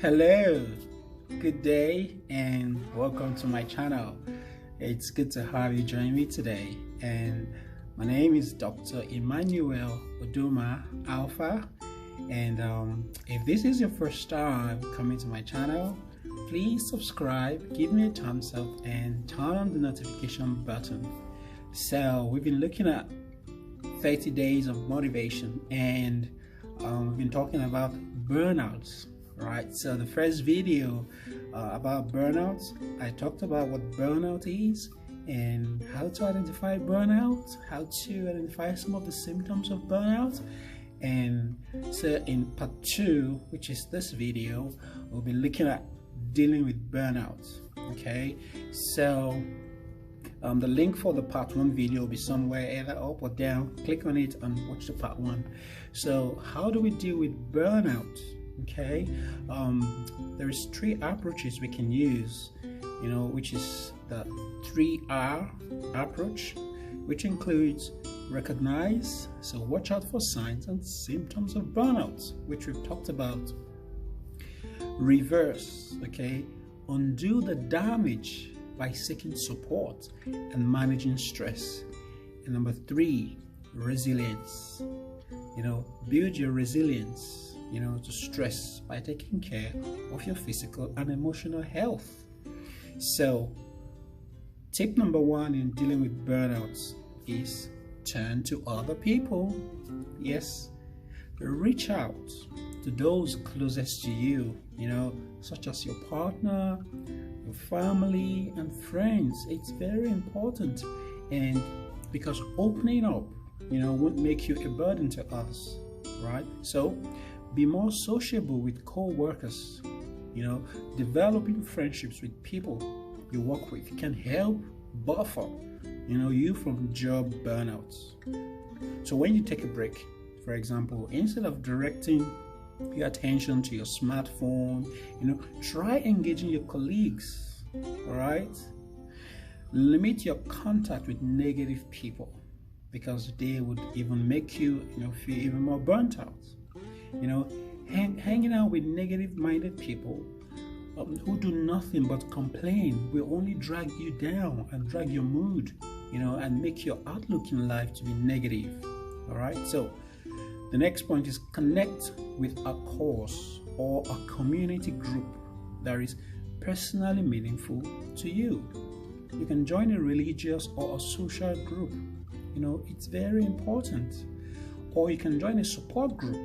Hello, good day, and welcome to my channel. It's good to have you join me today. And my name is Dr. Emmanuel Oduma Alpha. And if this is your first time coming to my channel, please subscribe, give me a thumbs up, and turn on the notification button. So we've been looking at 30 days of motivation, and we've been talking about burnouts. Right, so the first video about burnouts, I talked about what burnout is and how to identify burnout, how to identify some of the symptoms of burnout. And so in part 2, which is this video, we'll be looking at dealing with burnout. Okay, so the link for the part 1 video will be somewhere either up or down. Click on it and watch the part 1. So how do we deal with burnout? Okay, there is 3 approaches we can use, which is the 3R approach, which includes recognize, so watch out for signs and symptoms of burnout, which we've talked about. Reverse, okay, undo the damage by seeking support and managing stress. And number 3, resilience, build your resilience to stress by taking care of your physical and emotional health. So tip number 1 in dealing with burnouts is turn to other people. Yes, reach out to those closest to you, such as your partner, your family, and friends. It's very important, and because opening up won't make you a burden to others, right? So be more sociable with co-workers. Developing friendships with people you work with can help buffer you from job burnouts. So when you take a break, for example, instead of directing your attention to your smartphone, try engaging your colleagues. All right, limit your contact with negative people, because they would even make you feel even more burnt out. Hanging out with negative-minded people who do nothing but complain will only drag you down and drag your mood, and make your outlook in life to be negative. All right. So the next point is connect with a cause or a community group that is personally meaningful to you. You can join a religious or a social group. It's very important. Or you can join a support group,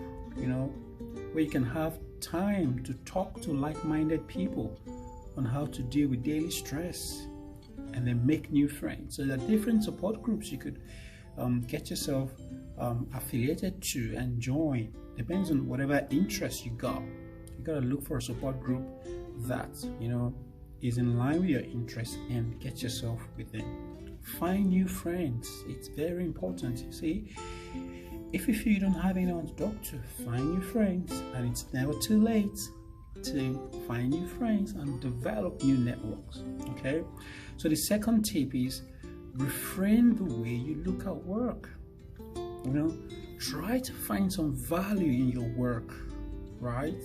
where you can have time to talk to like-minded people on how to deal with daily stress, and then make new friends. So there are different support groups you could get yourself affiliated to and join. Depends on whatever interest you got. You got to look for a support group that is in line with your interests and get yourself with them. Find new friends. It's very important. You see, if you feel you don't have anyone to talk to, find new friends, and it's never too late to find new friends and develop new networks. Okay, so the second tip is refrain the way you look at work. Try to find some value in your work, right?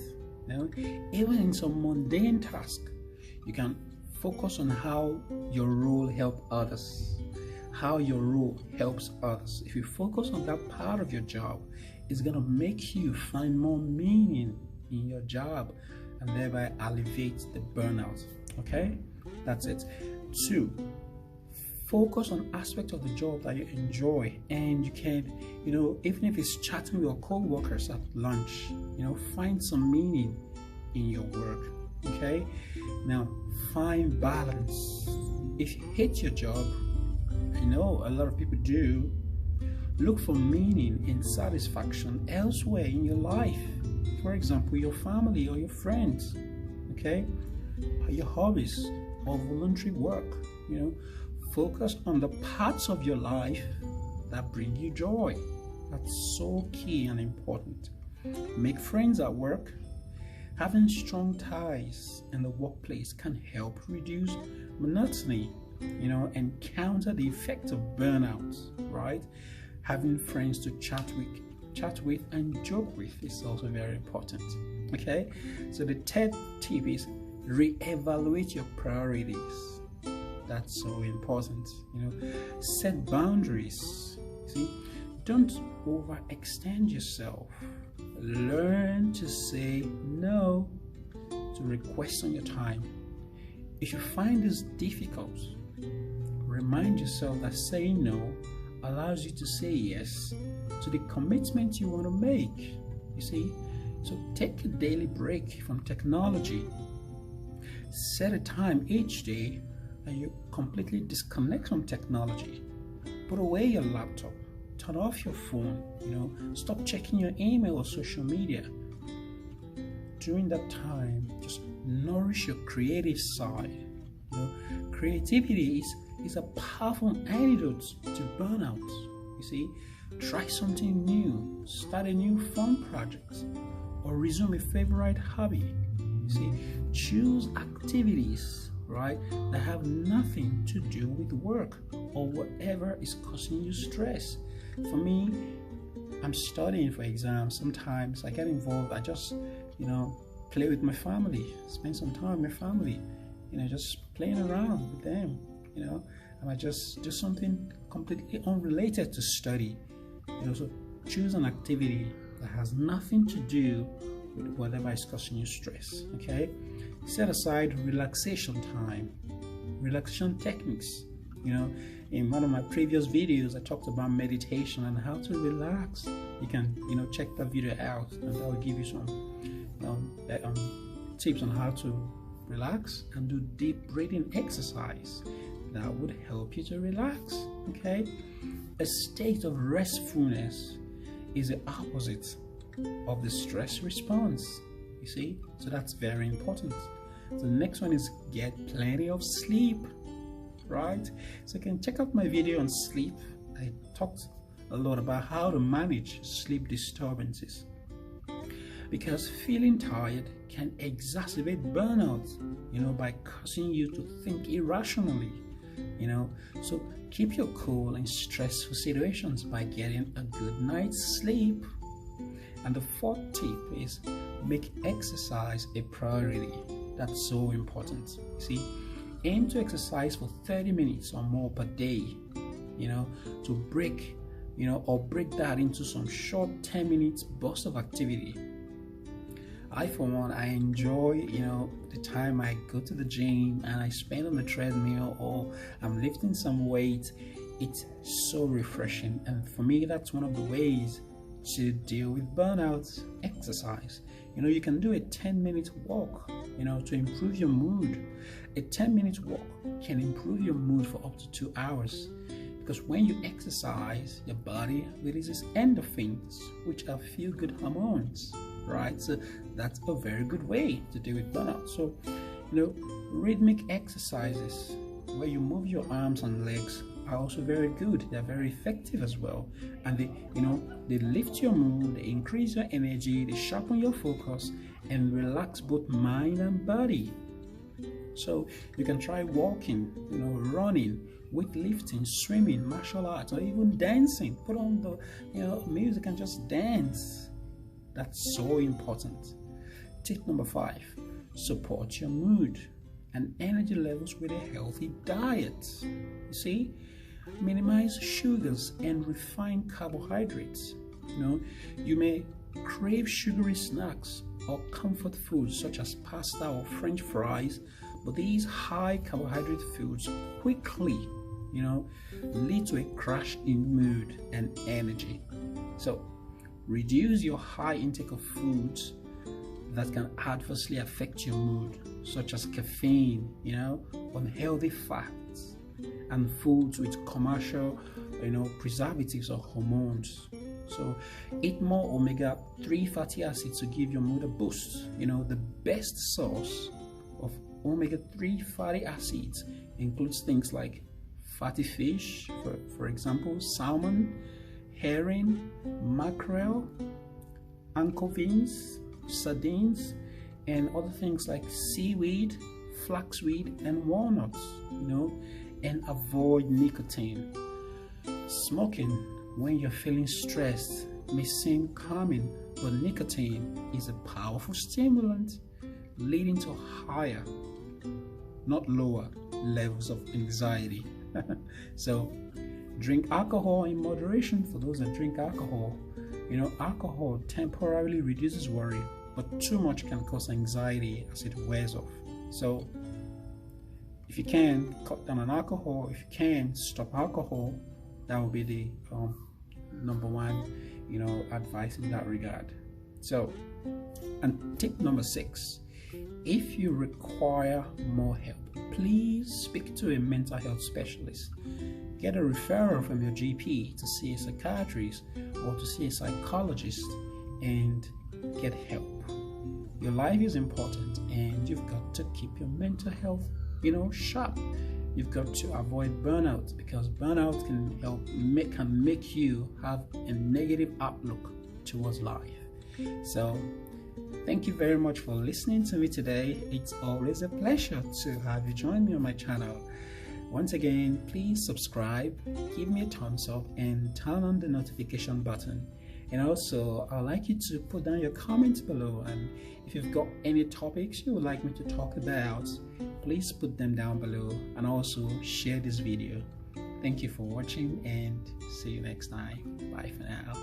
Even in some mundane task, you can focus on how your role helps others. How your role helps others. If you focus on that part of your job, it's going to make you find more meaning in your job and thereby alleviate the burnout. Okay, that's it. 2, focus on aspects of the job that you enjoy, and you can, even if it's chatting with your co-workers at lunch, find some meaning in your work. Okay, now find balance. If you hate your job, I know a lot of people do, look for meaning and satisfaction elsewhere in your life. For example, your family or your friends, okay, your hobbies or voluntary work. Focus on the parts of your life that bring you joy. That's so key and important. Make friends at work. Having strong ties in the workplace can help reduce monotony, and counter the effect of burnout, right? Having friends to chat with and joke with is also very important. Okay, so the third tip is reevaluate your priorities. That's so important. Set boundaries. See, don't overextend yourself. Learn to say no to requests on your time. If you find this difficult, remind yourself that saying no allows you to say yes to the commitment you want to make. You see, so take a daily break from technology. Set a time each day and you completely disconnect from technology. Put away your laptop. Turn off your phone. Stop checking your email or social media. During that time, just nourish your creative side. Creativity is a powerful antidote to burnout. You see, try something new, start a new fun project, or resume a favorite hobby. You see, choose activities, right, that have nothing to do with work or whatever is causing you stress. For me, I'm studying for exams. Sometimes I get involved. I just, play with my family, spend some time with my family, just playing around with them, and I just do something completely unrelated to study. So choose an activity that has nothing to do with whatever is causing you stress. Okay, set aside relaxation time, relaxation techniques. In one of my previous videos, I talked about meditation and how to relax. You can, check that video out, and that will give you some tips on how to relax and do deep breathing exercise that would help you to relax. Okay, a state of restfulness is the opposite of the stress response. You see, so that's very important. The next one is get plenty of sleep. Right, so you can check out my video on sleep. I talked a lot about how to manage sleep disturbances, because feeling tired can exacerbate burnout, by causing you to think irrationally. So keep your cool in stressful situations by getting a good night's sleep. And the fourth tip is make exercise a priority. That's so important. See, aim to exercise for 30 minutes or more per day, to break that into some short 10 minutes burst of activity. I, for one, I enjoy, the time I go to the gym and I spend on the treadmill or I'm lifting some weight. It's so refreshing. And for me, that's one of the ways to deal with burnout. Exercise. You can do a 10-minute walk, to improve your mood. A 10-minute walk can improve your mood for up to 2 hours, because when you exercise, your body releases endorphins, which are feel-good hormones, right? So that's a very good way to deal with burnout. So, rhythmic exercises where you move your arms and legs are also very good. They're very effective as well, and they lift your mood, they increase your energy, they sharpen your focus, and relax both mind and body. So you can try walking, running, weightlifting, swimming, martial arts, or even dancing. Put on the music and just dance. That's so important. Tip number 5: support your mood and energy levels with a healthy diet. You see, minimize sugars and refined carbohydrates. You may crave sugary snacks or comfort foods such as pasta or French fries, but these high carbohydrate foods quickly, lead to a crash in mood and energy. So reduce your high intake of foods that can adversely affect your mood, such as caffeine, unhealthy fats, and foods with commercial, preservatives or hormones. So eat more omega-3 fatty acids to give your mood a boost. The best source of omega-3 fatty acids includes things like fatty fish, for example, salmon, herring, mackerel, anchovies, sardines, and other things like seaweed, flaxweed, and walnuts, and avoid nicotine. Smoking when you're feeling stressed may seem calming, but nicotine is a powerful stimulant leading to higher, not lower, levels of anxiety. So drink alcohol in moderation. For those that drink alcohol, alcohol temporarily reduces worry, but too much can cause anxiety as it wears off. So if you can cut down on alcohol, if you can stop alcohol, that will be the number one advice in that regard. So, and tip number 6, if you require more help, please speak to a mental health specialist. Get a referral from your GP to see a psychiatrist or to see a psychologist and get help. Your life is important, and you've got to keep your mental health sharp. You've got to avoid burnout, because burnout can make you have a negative outlook towards life. So thank you very much for listening to me today. It's always a pleasure to have you join me on my channel. Once again, please subscribe, give me a thumbs up, and turn on the notification button. And also, I'd like you to put down your comments below, and if you've got any topics you would like me to talk about, please put them down below, and also share this video. Thank you for watching, and see you next time. Bye for now.